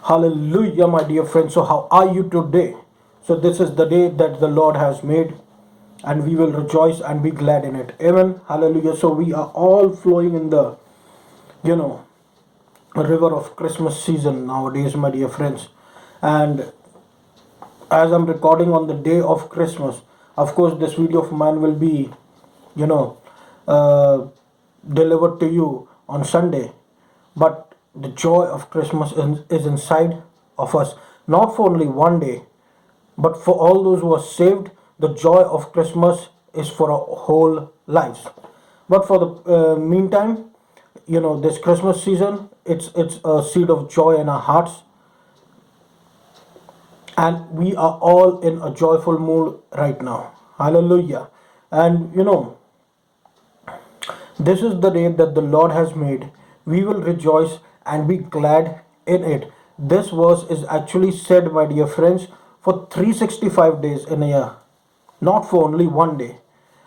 Hallelujah, my dear friends. So, how are you today? So, this is the day that the Lord has made, and we will rejoice and be glad in it. Amen. Hallelujah. So, we are all flowing in the, you know, river of Christmas season nowadays, my dear friends. And as I'm recording on the day of Christmas, of course, this video of mine will be, you know, uh, delivered to you on Sunday. But the joy of Christmas is inside of us, not for only one day, but for all those who are saved. The joy of Christmas is for our whole lives. But for the meantime, this Christmas season, it's a seed of joy in our hearts, and we are all in a joyful mood right now. Hallelujah. And this is the day that the Lord has made. We will rejoice and be glad in it. This verse is actually said, my dear friends, for 365 days in a year, not for only one day.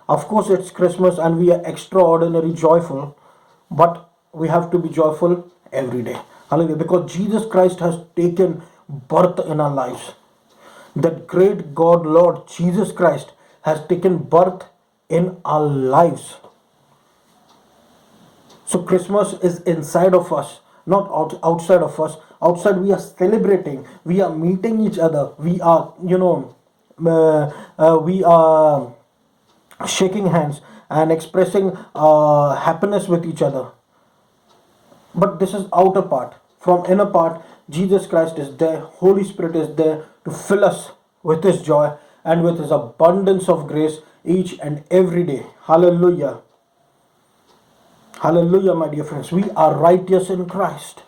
Of course, it's Christmas and we are extraordinary joyful, but we have to be joyful every day. Hallelujah. Because Jesus Christ has taken birth in our lives. That great God, Lord Jesus Christ, has taken birth in our lives. So Christmas is inside of us, not outside of us. Outside we are celebrating, we are meeting each other, we are, we are shaking hands and expressing happiness with each other. But this is outer part. From inner part, Jesus Christ is there, Holy Spirit is there to fill us with His joy and with His abundance of grace each and every day. Hallelujah. Hallelujah, my dear friends. We are righteous in Christ.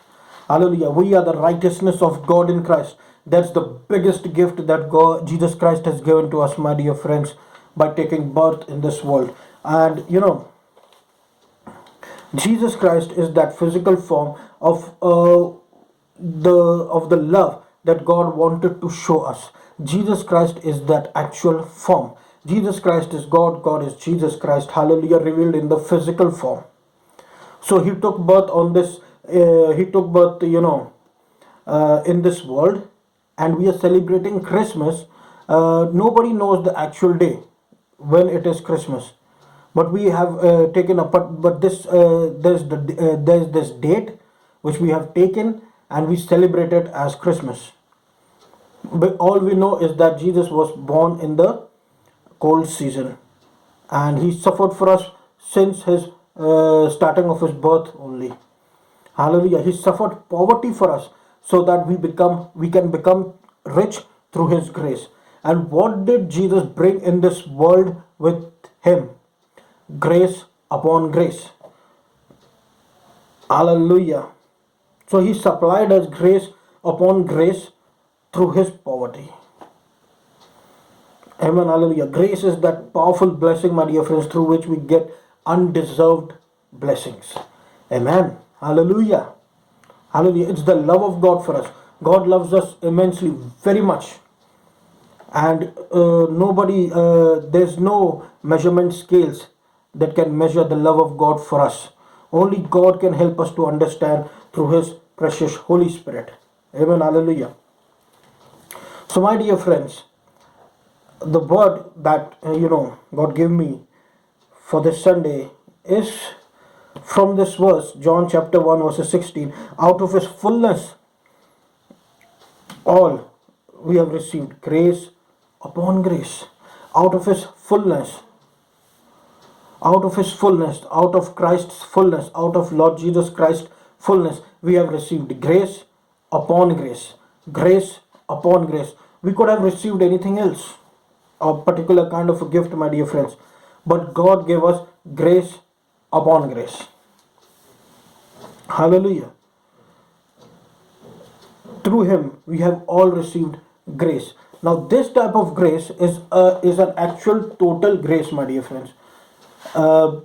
Hallelujah. We are the righteousness of God in Christ. That's the biggest gift that God, Jesus Christ, has given to us, my dear friends, by taking birth in this world. And Jesus Christ is that physical form of the love that God wanted to show us. Jesus Christ is that actual form. Jesus Christ is God. God is Jesus Christ. Hallelujah, revealed in the physical form. So he took birth on this. He took birth, in this world, and we are celebrating Christmas. Nobody knows the actual day when it is Christmas, but we have taken a but this there's this date which we have taken, and we celebrate it as Christmas. But all we know is that Jesus was born in the cold season, and He suffered for us since His starting of His birth only. Hallelujah. He suffered poverty for us so that we can become rich through His grace. And what did Jesus bring in this world with Him? Grace upon grace. Hallelujah. So He supplied us grace upon grace through His poverty. Amen. Hallelujah. Grace is that powerful blessing, my dear friends, through which we get undeserved blessings. Amen. Hallelujah. Hallelujah. It's the love of God for us. God loves us immensely, very much. And there's no measurement scales that can measure the love of God for us. Only God can help us to understand through His precious Holy Spirit. Amen. Hallelujah. So, my dear friends, the word that God gave me for this Sunday is from this verse, John chapter 1 verse 16. Out of His fullness all we have received grace upon grace. Out of His fullness, out of His fullness, out of Christ's fullness, out of Lord Jesus Christ's fullness, we have received grace upon grace. Grace upon grace. We could have received anything else, a particular kind of a gift, my dear friends, but God gave us grace upon grace. Hallelujah. Through Him we have all received grace. Now this type of grace is an actual total grace, my dear friends. uh,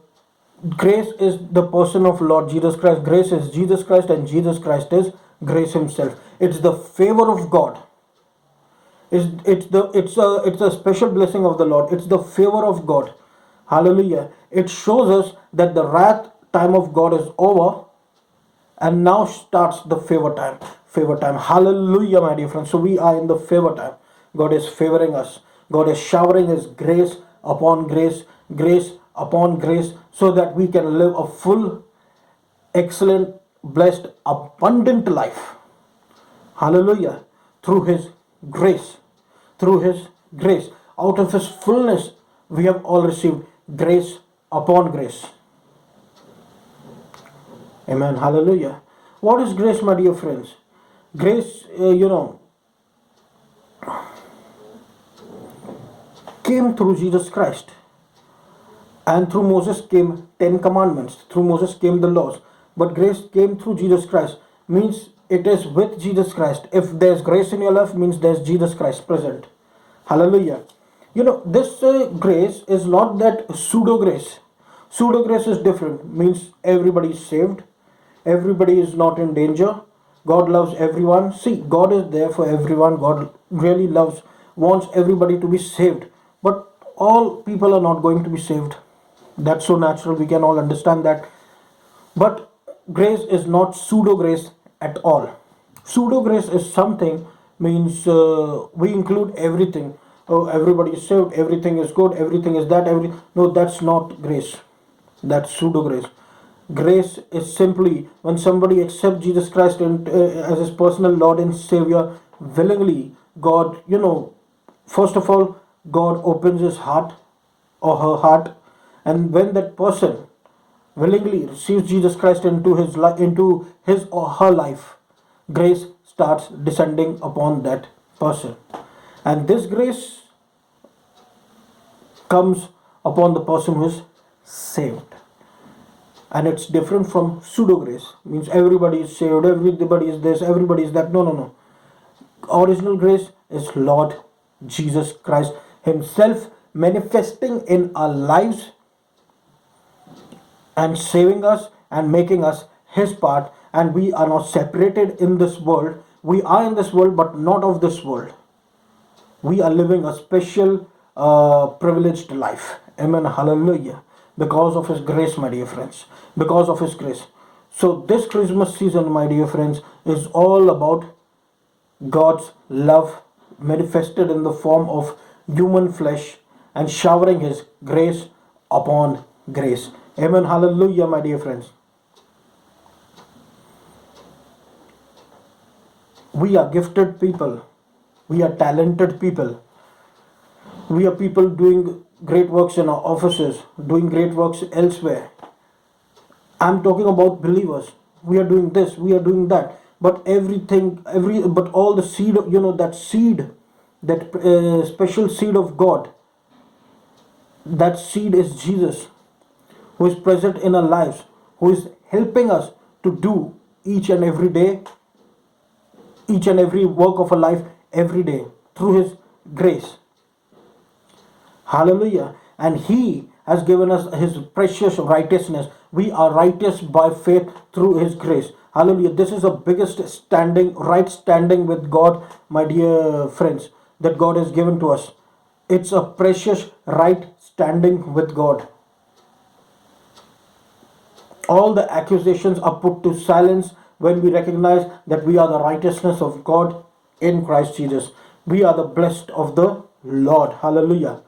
Grace is the person of Lord Jesus Christ. Grace is Jesus Christ, and Jesus Christ is grace Himself. It's the favor of God. It's a special blessing of the Lord. It's the favor of God. Hallelujah. It shows us that the wrath time of God is over, and now starts the favor time. favor time. Hallelujah, my dear friends. So we are in the favor time. God is favoring us. God is showering His grace upon grace, grace upon grace, so that we can live a full, excellent, blessed, abundant life. Hallelujah. Through His grace. Through His grace. Out of His fullness, we have all received grace upon grace. Amen. Hallelujah. What is grace, my dear friends? Grace, came through Jesus Christ. And through Moses came 10 commandments. Through Moses came the laws. But grace came through Jesus Christ. Means it is with Jesus Christ. If there's grace in your life, means there's Jesus Christ present. Hallelujah. This grace is not that pseudo grace. Pseudo grace is different. Means everybody is saved. Everybody is not in danger. God loves everyone. See, God is there for everyone. God really wants everybody to be saved. But all people are not going to be saved. That's so natural. We can all understand that. But grace is not pseudo grace at all. Pseudo grace is something, means we include everything. Oh, everybody is saved, everything is good, everything is that, no, that's not grace. That's pseudo grace. Grace is simply when somebody accepts Jesus Christ as his personal Lord and Savior willingly. God, first of all, God opens his heart or her heart, and when that person willingly receives Jesus Christ into his or her life, grace starts descending upon that person. And this grace comes upon the person who is saved. And it's different from pseudo grace. Means everybody is saved, everybody is this, everybody is that. No. Original grace is Lord Jesus Christ Himself manifesting in our lives and saving us and making us His part. And we are not separated in this world. We are in this world, but not of this world. We are living a special, privileged life. Amen. Hallelujah. Because of His grace, my dear friends. Because of His grace. So, this Christmas season, my dear friends, is all about God's love manifested in the form of human flesh and showering His grace upon grace. Amen. Hallelujah, my dear friends. We are gifted people. We are talented people. We are people doing great works in our offices, doing great works elsewhere. I'm talking about believers. We are doing this, we are doing that. But but all the seed, that seed, that special seed of God, that seed is Jesus, who is present in our lives, who is helping us to do each and every day, each and every work of a life every day through His grace. Hallelujah. And He has given us His precious righteousness. We are righteous by faith through His grace. Hallelujah. This is the biggest right standing with God, my dear friends, that God has given to us. It's a precious right standing with God. All the accusations are put to silence when we recognize that we are the righteousness of God in Christ Jesus. We are the blessed of the Lord. Hallelujah.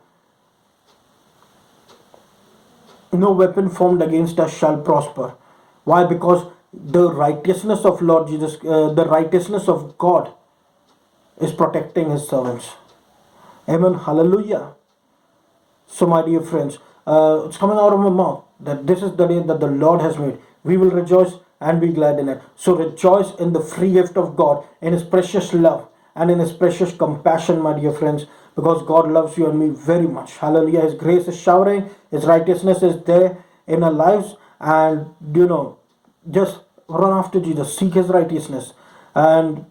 No weapon formed against us shall prosper. Why? Because the righteousness of Lord Jesus, the righteousness of God is protecting His servants. Amen. Hallelujah. So, my dear friends, it's coming out of my mouth that this is the day that the Lord has made. We will rejoice and be glad in it. So, rejoice in the free gift of God, in His precious love, and in His precious compassion, my dear friends, because God loves you and me very much. Hallelujah. His grace is showering, His righteousness is there in our lives, and just run after Jesus, seek His righteousness, and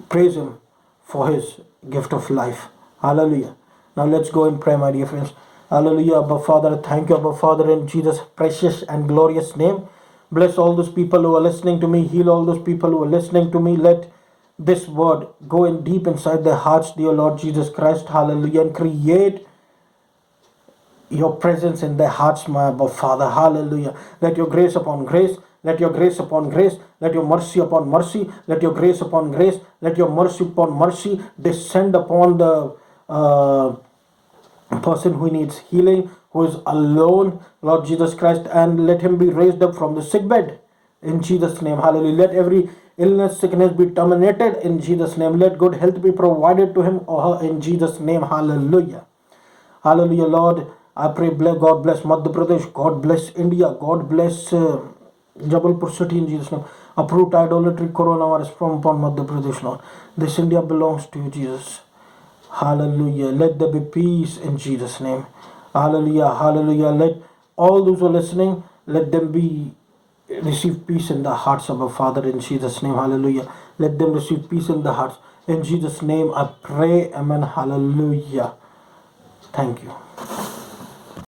praise Him for His gift of life. Hallelujah. Now let's go in prayer, my dear friends. Hallelujah. Abba Father, thank you, Abba Father, in Jesus' precious and glorious name. Bless all those people who are listening to me. Heal all those people who are listening to me. Let this word go in deep inside their hearts, dear Lord Jesus Christ. Hallelujah. And create your presence in their hearts, my Abba Father. Hallelujah. Let your grace upon grace, let your grace upon grace, let your mercy upon mercy, let your grace upon grace, let your mercy upon mercy descend upon the person who needs healing, who is alone, Lord Jesus Christ, and let him be raised up from the sick bed in Jesus' name. Hallelujah. Let every illness, sickness be terminated in Jesus' name. Let good health be provided to him or her in Jesus' name. Hallelujah. Hallelujah, Lord. I pray, God bless Madhya Pradesh, God bless India, God bless Jabalpur city in Jesus' name. Uproot idolatry, coronavirus from upon Madhya Pradesh, Lord. This India belongs to you, Jesus. Hallelujah. Let there be peace in Jesus' name. Hallelujah. Hallelujah. Let all those who are listening, let them be receive peace in the hearts of our Father in Jesus' name. Hallelujah. Let them receive peace in the hearts. In Jesus' name I pray. Amen. Hallelujah. Thank you.